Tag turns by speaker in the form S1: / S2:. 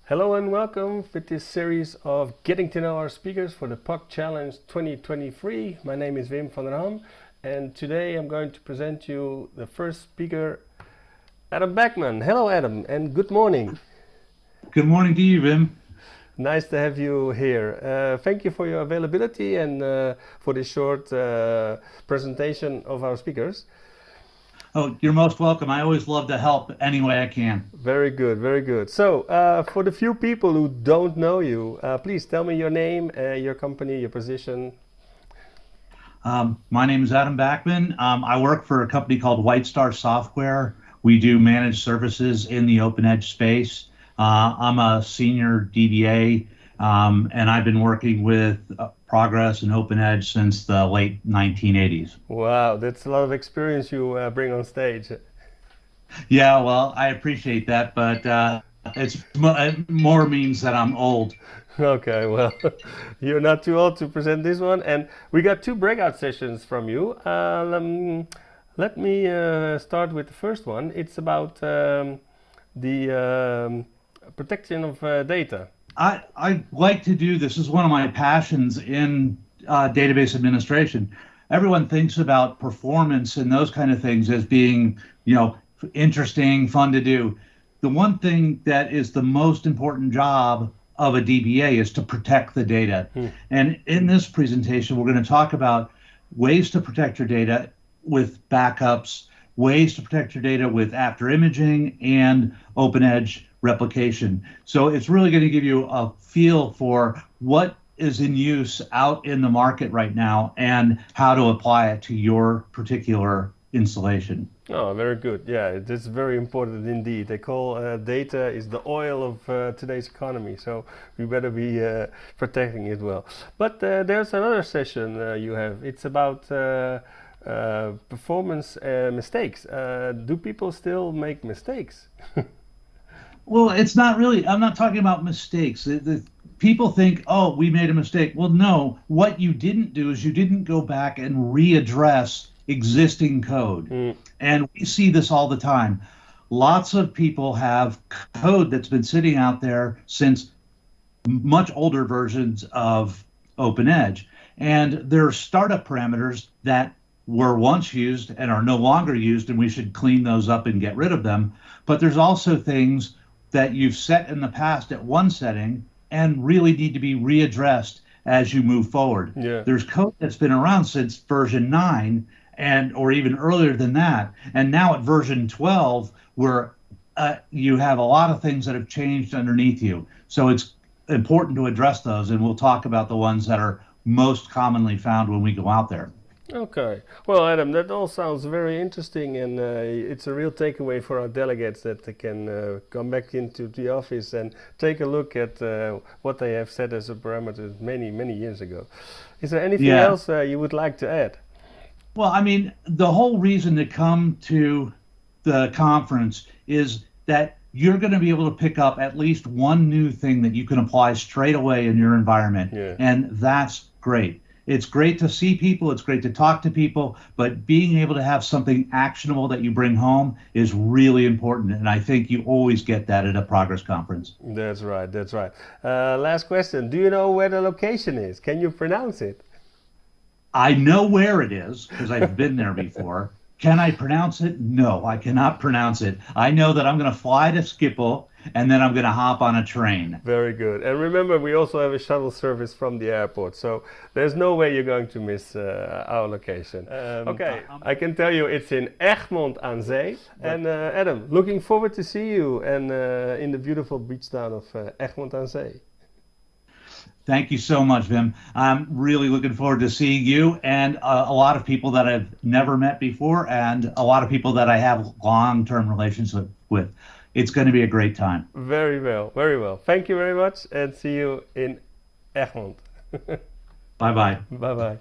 S1: Hello and welcome with this series of getting to know our speakers for the PUG Challenge 2023. My name is Wim van der Ham and today I'm going to present you the first speaker, Adam Backman. Hello Adam and good morning.
S2: Good morning to you, Wim.
S1: Nice to have you here. Thank you for your availability and for this short presentation of our speakers.
S2: Oh, you're most welcome. I always love to help any way I can.
S1: Very good, very good. So, for the few people who don't know you, please tell me your name, your company, your position.
S2: My name is Adam Backman. I work for a company called White Star Software. We do managed services in the OpenEdge space. I'm a senior DBA, and I've been working with Progress and OpenEdge since the late 1980s.
S1: Wow, that's a lot of experience you bring on stage.
S2: Yeah, well, I appreciate that, but it more means that I'm old.
S1: Okay, well, you're not too old to present this one, and we got two breakout sessions from you. Let me start with the first one. It's about the protection of data.
S2: I like to do this. This is one of my passions in database administration. Everyone thinks about performance and those kind of things as being, interesting, fun to do. The one thing that is the most important job of a DBA is to protect the data. And in this presentation, we're going to talk about ways to protect your data with backups, ways to protect your data with after imaging and OpenEdge replication. So it's really going to give you a feel for what is in use out in the market right now and how to apply it to your particular installation.
S1: Oh, very good. Yeah, it is very important indeed. They call data is the oil of today's economy, so we better be protecting it well. But there's another session you have. It's about performance mistakes. Do people still make mistakes?
S2: Well, it's not really, I'm not talking about mistakes. People think, oh, we made a mistake. Well, no, what you didn't do is you didn't go back and readdress existing code. And we see this all the time. Lots of people have code that's been sitting out there since much older versions of OpenEdge. And there are startup parameters that were once used and are no longer used, and we should clean those up and get rid of them. But there's also things that you've set in the past at one setting and really need to be readdressed as you move forward.
S1: Yeah.
S2: There's code that's been around since version 9 or even earlier than that. And now at version 12, where you have a lot of things that have changed underneath you. So it's important to address those, and we'll talk about the ones that are most commonly found when we go out there.
S1: Okay. Well, Adam, that all sounds very interesting, and it's a real takeaway for our delegates that they can come back into the office and take a look at what they have set as a parameter many, many years ago. Is there anything else you would like to add?
S2: Well, I mean, the whole reason to come to the conference is that you're going to be able to pick up at least one new thing that you can apply straight away in your environment, and that's great. It's great to see people, it's great to talk to people, but being able to have something actionable that you bring home is really important, and I think you always get that at a Progress conference.
S1: That's right, that's right. Last question, do you know where the location is? Can you pronounce it?
S2: I know where it is, because I've been there before. Can I pronounce it? No, I cannot pronounce it. I know that I'm going to fly to Schiphol, and then I'm going to hop on a train.
S1: Very good. And remember, we also have a shuttle service from the airport, so there's no way you're going to miss our location. Okay, I can tell you it's in Egmond aan Zee. And Adam, looking forward to see you and in the beautiful beach town of Egmond aan Zee.
S2: Thank you so much, Wim. I'm really looking forward to seeing you and a lot of people that I've never met before and a lot of people that I have long-term relationships with. It's going to be a great time.
S1: Very well, very well. Thank you very much and see you in Egmond.
S2: Bye-bye.
S1: Bye-bye.